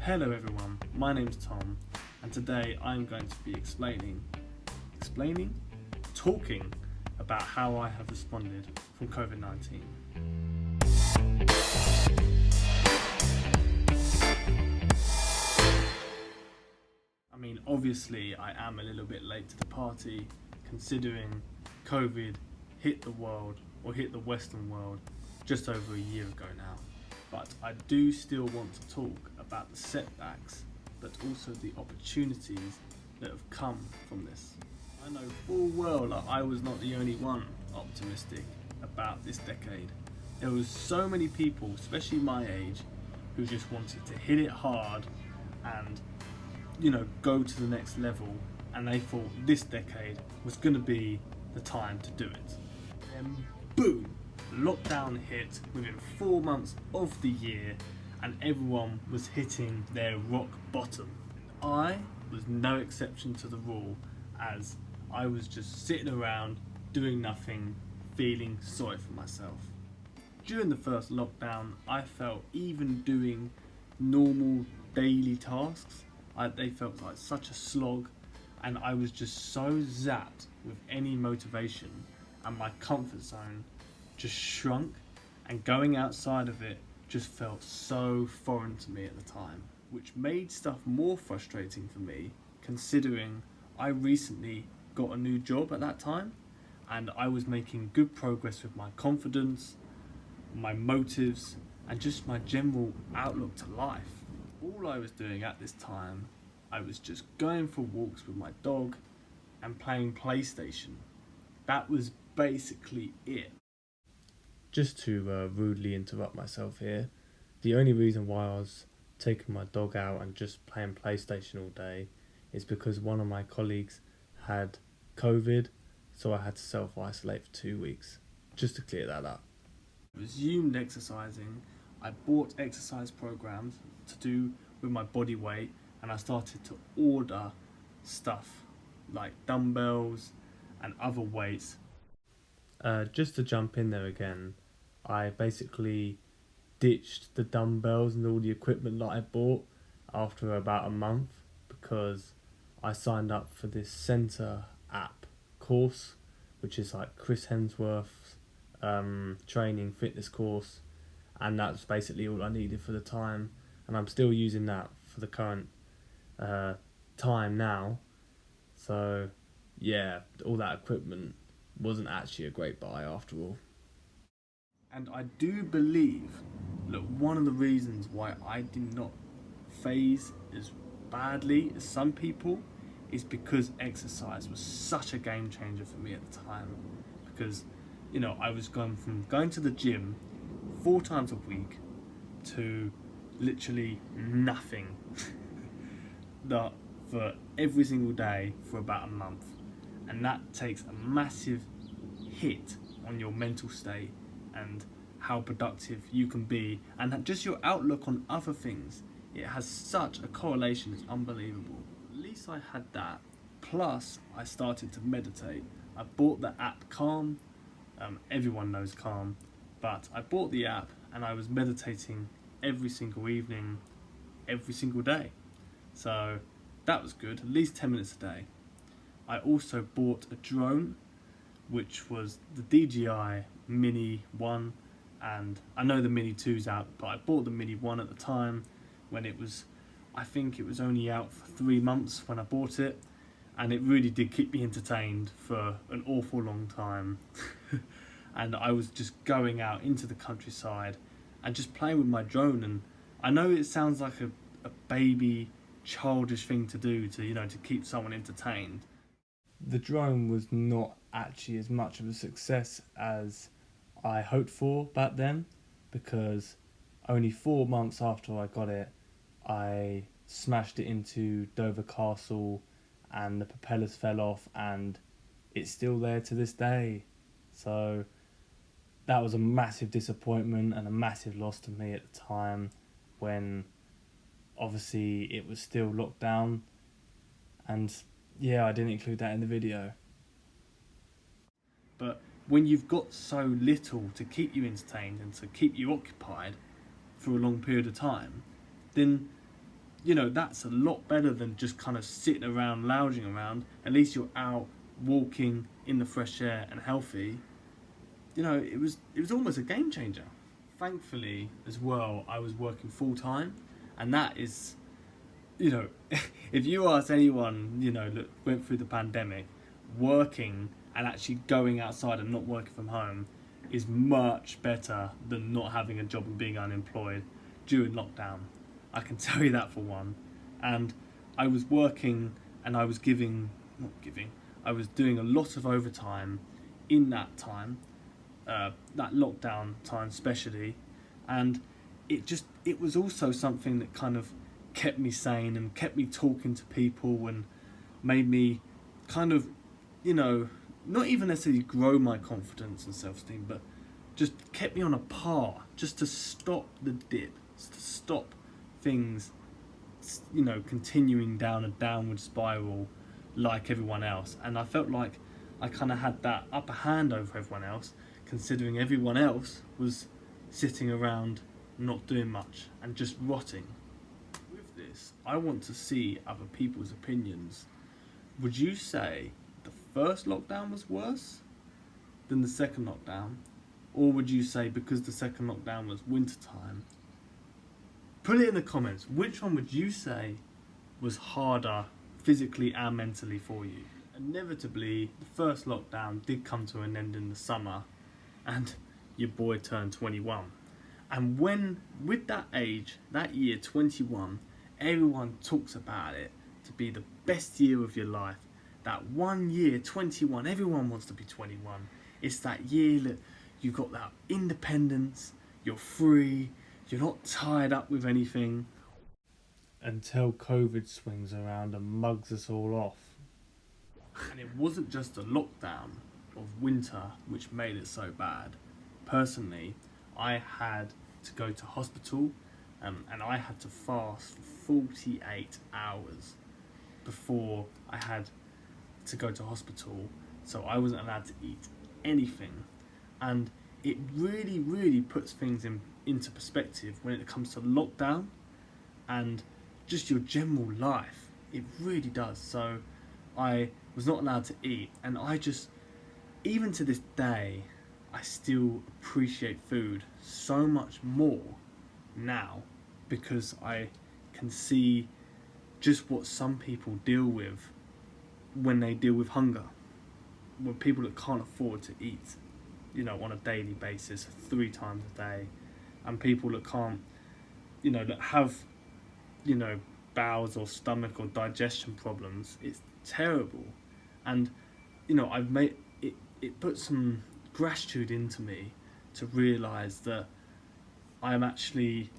Hello everyone, my name's Tom, and today I'm going to be talking about how I have responded from COVID-19. I mean, obviously I am a little bit late to the party, considering COVID hit the world, or hit the Western world, just over a year ago now. But I do still want to talk about the setbacks, but also the opportunities that have come from this. I know full well that I was not the only one optimistic about this decade. There was so many people, especially my age, who just wanted to hit it hard and, go to the next level, and they thought this decade was going to be the time to do it. Then boom! Lockdown hit within 4 months of the year, and everyone was hitting their rock bottom. I was no exception to the rule, as I was just sitting around doing nothing, feeling sorry for myself. During the first lockdown, I felt even doing normal daily tasks, they felt like such a slog, and I was just so zapped with any motivation, and my comfort zone just shrunk, and going outside of it just felt so foreign to me at the time, which made stuff more frustrating for me, considering I recently got a new job at that time, and I was making good progress with my confidence, my motives, and just my general outlook to life. All I was doing at this time, I was just going for walks with my dog and playing PlayStation. That was basically it. Just to rudely interrupt myself here, the only reason why I was taking my dog out and just playing PlayStation all day is because one of my colleagues had COVID, so I had to self-isolate for 2 weeks, just to clear that up. I resumed exercising. I bought exercise programs to do with my body weight, and I started to order stuff like dumbbells and other weights. Just to jump in there again, I basically ditched the dumbbells and all the equipment that I bought after about a month, because I signed up for this Centre app course, which is like Chris Hemsworth's training fitness course, and that's basically all I needed for the time, and I'm still using that for the current time now. So yeah, all that equipment wasn't actually a great buy after all. And I do believe that one of the reasons why I did not phase as badly as some people is because exercise was such a game changer for me at the time. Because, I was going from going to the gym 4 times a week to literally nothing for every single day for about a month. And that takes a massive hit on your mental state and how productive you can be, and just your outlook on other things. It has such a correlation, it's unbelievable. At least I had that. Plus, I started to meditate. I bought the app Calm. Everyone knows Calm, but I bought the app and I was meditating every single evening, every single day. So that was good, at least 10 minutes a day. I also bought a drone, which was the DJI Mini 1, and I know the Mini 2's out, but I bought the Mini 1 at the time when I think it was only out for 3 months when I bought it, and it really did keep me entertained for an awful long time. And I was just going out into the countryside and just playing with my drone, and I know it sounds like a baby childish thing to do to keep someone entertained. The drone was not actually as much of a success as I hoped for back then, because only 4 months after I got it, I smashed it into Dover Castle and the propellers fell off, and it's still there to this day. So that was a massive disappointment and a massive loss to me at the time, when obviously it was still locked down, and yeah, I didn't include that in the video. But when you've got so little to keep you entertained and to keep you occupied for a long period of time, then that's a lot better than just kind of sitting around, lounging around. At least you're out walking in the fresh air and healthy. It was almost a game changer. Thankfully, as well, I was working full time, and that is, if you ask anyone, that went through the pandemic, working and actually going outside and not working from home is much better than not having a job and being unemployed during lockdown. I can tell you that for one. And I was working and I was I was doing a lot of overtime in that time, that lockdown time especially, and it was also something that kind of kept me sane and kept me talking to people and made me kind of, not even necessarily grow my confidence and self-esteem, but just kept me on a par, just to stop the dip, to stop things, continuing down a downward spiral like everyone else. And I felt like I kind of had that upper hand over everyone else, considering everyone else was sitting around not doing much and just rotting. With this, I want to see other people's opinions. Would you say the first lockdown was worse than the second lockdown? Or would you say because the second lockdown was wintertime? Put it in the comments. Which one would you say was harder physically and mentally for you? Inevitably, the first lockdown did come to an end in the summer, and your boy turned 21. And with that age, that year 21, everyone talks about it to be the best year of your life. That 1 year, 21, everyone wants to be 21. It's that year that you got that independence, you're free, you're not tied up with anything. Until COVID swings around and mugs us all off. And it wasn't just a lockdown of winter which made it so bad. Personally, I had to go to hospital, and I had to fast for 48 hours before I had to go to hospital, so I wasn't allowed to eat anything. And it really, really puts things into perspective when it comes to lockdown and just your general life. It really does. So I was not allowed to eat, and I just, even to this day, I still appreciate food so much more now, because I can see just what some people deal with when they deal with hunger. With people that can't afford to eat, on a daily basis, 3 times a day, and people that can't, that have, bowels or stomach or digestion problems. It's terrible. And, I've made it put some gratitude into me to realise that I'm actually,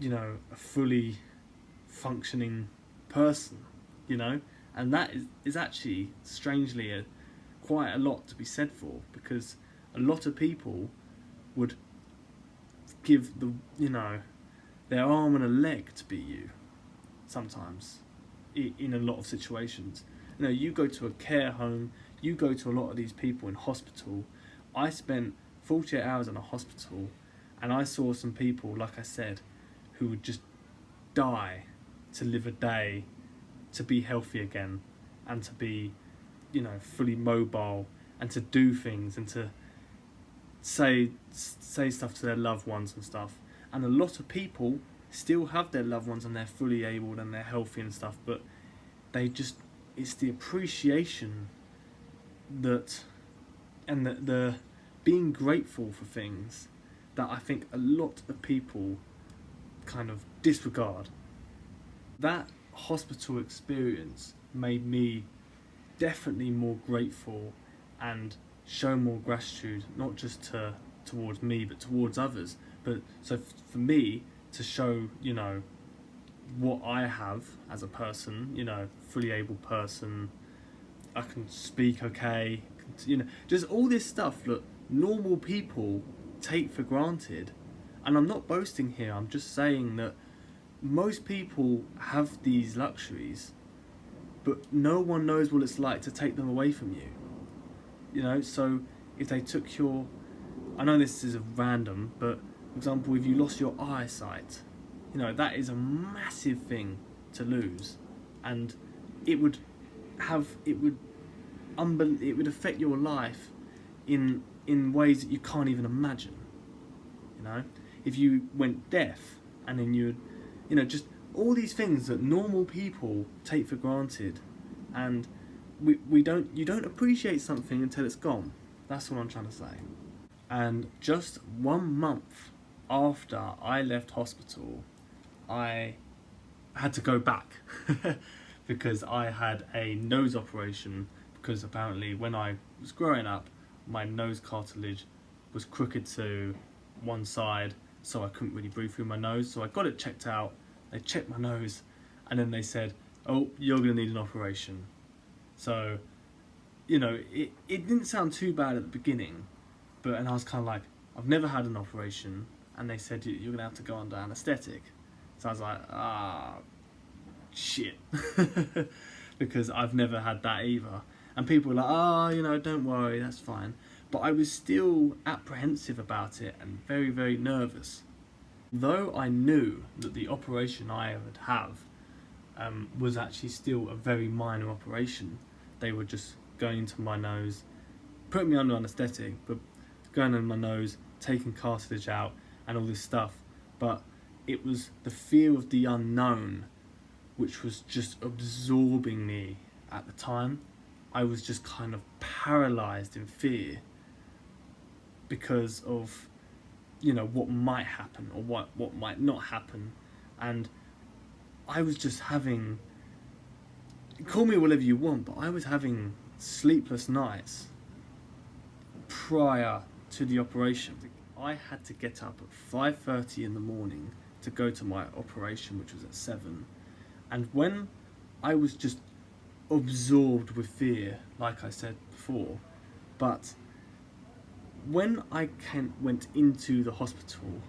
a fully functioning person, and that is actually strangely quite a lot to be said for, because a lot of people would give their arm and a leg to be you sometimes in a lot of situations. You go to a care home, you go to a lot of these people in hospital. I spent 48 hours in a hospital, and I saw some people, like I said, who would just die to live a day, to be healthy again, and to be, fully mobile, and to do things, and to say stuff to their loved ones and stuff. And a lot of people still have their loved ones and they're fully able and they're healthy and stuff, but it's the appreciation and the being grateful for things that I think a lot of people kind of disregard. That hospital experience made me definitely more grateful and show more gratitude, not just towards me but towards others. But so for me to show, what I have as a person, fully able person, I can speak okay, just all this stuff that normal people take for granted. And I'm not boasting here, I'm just saying that most people have these luxuries, but no one knows what it's like to take them away from you. So if they took I know this is a random, but for example, if you lost your eyesight, that is a massive thing to lose, and it would it would affect your life in ways that you can't even imagine. You know, if you went deaf, and then just all these things that normal people take for granted, and you don't appreciate something until it's gone. That's what I'm trying to say. And just 1 month after I left hospital, I had to go back because I had a nose operation, because apparently when I was growing up, my nose cartilage was crooked to one side, so I couldn't really breathe through my nose. So I got it checked out, they checked my nose, and then they said, oh, you're going to need an operation. So, it didn't sound too bad at the beginning, and I was kind of like, I've never had an operation, and they said, you're going to have to go under anaesthetic. So I was like, shit, because I've never had that either. And people were like, don't worry, that's fine. But I was still apprehensive about it and very, very nervous. Though I knew that the operation I would have was actually still a very minor operation. They were just going into my nose, putting me under anaesthetic, but going under my nose, taking cartilage out and all this stuff. But it was the fear of the unknown which was just absorbing me at the time. I was just kind of paralysed in fear because of what might happen or what might not happen. And I was just having, call me whatever you want, but I was having sleepless nights prior to the operation. I had to get up at 5:30 in the morning to go to my operation, which was at 7. And when I was just absorbed with fear, like I said before, but when I went into the hospital,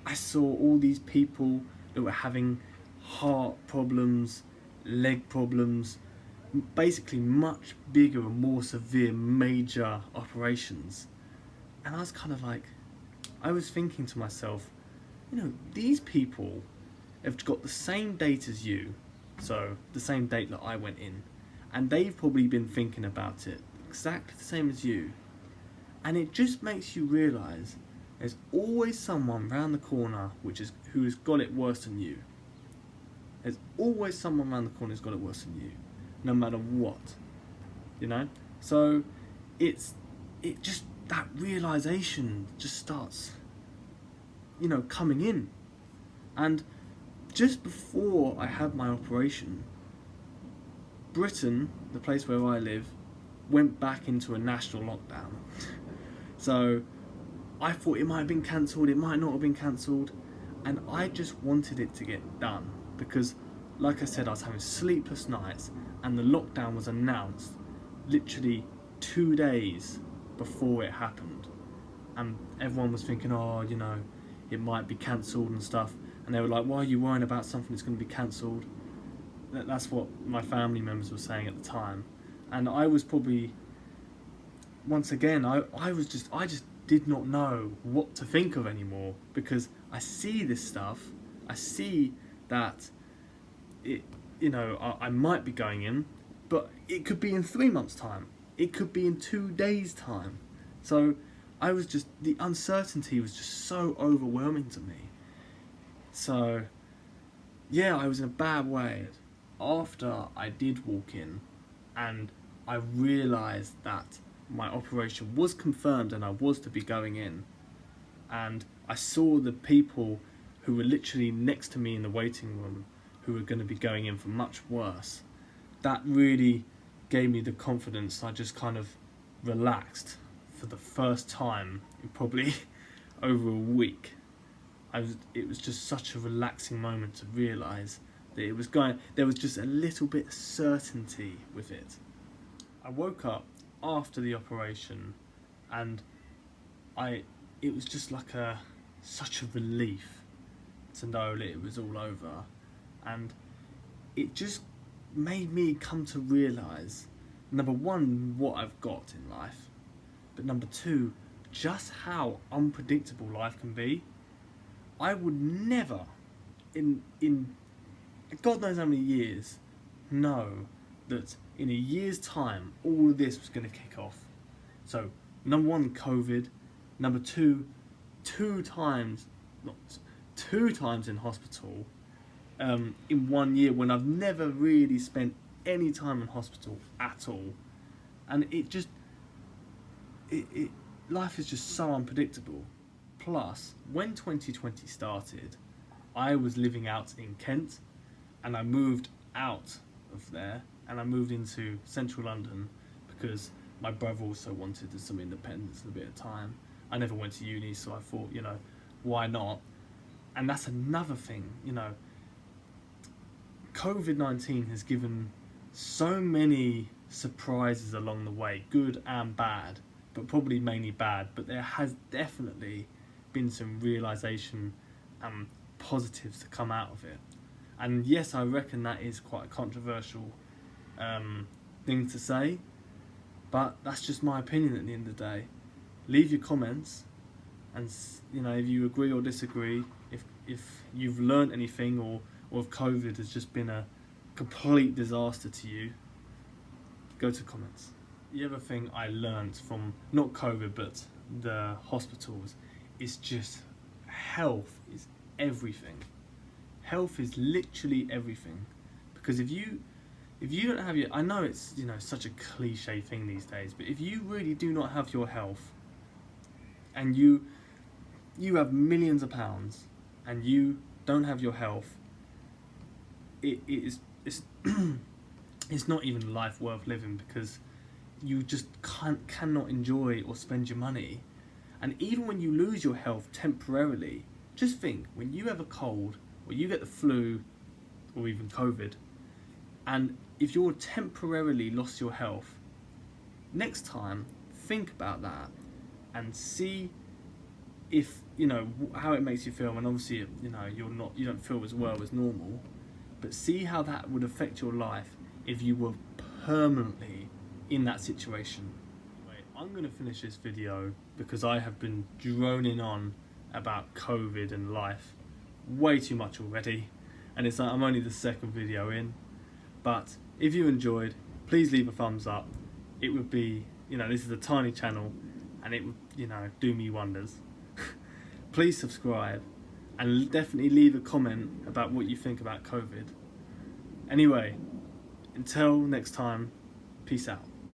I saw all these people that were having heart problems, leg problems, basically much bigger and more severe major operations. And I was kind of like, I was thinking to myself, these people have got the same date as you, so the same date that I went in, and they've probably been thinking about it exactly the same as you. And it just makes you realise there's always someone round the corner who's got it worse than you. There's always someone round the corner who's got it worse than you, no matter what. So that realisation just starts coming in. And just before I had my operation, Britain, the place where I live, went back into a national lockdown. So I thought it might have been cancelled, it might not have been cancelled, and I just wanted it to get done because, like I said, I was having sleepless nights, and the lockdown was announced literally 2 days before it happened, and everyone was thinking, it might be cancelled and stuff, and they were like, why are you worrying about something that's going to be cancelled? That's what my family members were saying at the time. And I was probably, once again, I just did not know what to think of anymore, because I see this stuff, I see that I might be going in, but it could be in 3 months' time, it could be in 2 days' time. So the uncertainty was just so overwhelming to me. So yeah, I was in a bad way. After I did walk in and I realised that my operation was confirmed and I was to be going in, and I saw the people who were literally next to me in the waiting room who were going to be going in for much worse, that really gave me the confidence. I just kind of relaxed for the first time in probably over a week. It was just such a relaxing moment to realise that there was just a little bit of certainty with it. I woke up after the operation, and it was just like such a relief to know that it was all over, and it just made me come to realise, number one, what I've got in life, but number two, just how unpredictable life can be. I would never, in God knows how many years, know that in a year's time, all of this was going to kick off. So, number one, COVID. Number two, two times in hospital in 1 year, when I've never really spent any time in hospital at all. And life is just so unpredictable. Plus, when 2020 started, I was living out in Kent, and I moved out of there and I moved into central London because my brother also wanted some independence and a bit of time. I never went to uni, so I thought, why not? And that's another thing, COVID-19 has given so many surprises along the way, good and bad, but probably mainly bad. But there has definitely been some realisation and positives to come out of it. And yes, I reckon that is quite a controversial thing to say, but that's just my opinion at the end of the day. Leave your comments, and if you agree or disagree, if you've learned anything, or if COVID has just been a complete disaster to you, go to comments. The other thing I learned from not COVID but the hospitals is just health is everything. Health is literally everything, because if you don't have your, I know it's such a cliche thing these days, but if you really do not have your health, and you have millions of pounds and you don't have your health, it's it's not even life worth living, because you just cannot enjoy or spend your money. And even when you lose your health temporarily, just think, when you have a cold or you get the flu or even COVID, and if you're temporarily lost your health, next time think about that and see if how it makes you feel. And obviously you don't feel as well as normal, but see how that would affect your life if you were permanently in that situation. Anyway, I'm going to finish this video because I have been droning on about COVID and life way too much already, and it's like I'm only the second video in. But if you enjoyed, please leave a thumbs up. It would be, this is a tiny channel, and it would, do me wonders. Please subscribe, and definitely leave a comment about what you think about COVID. Anyway, until next time, peace out.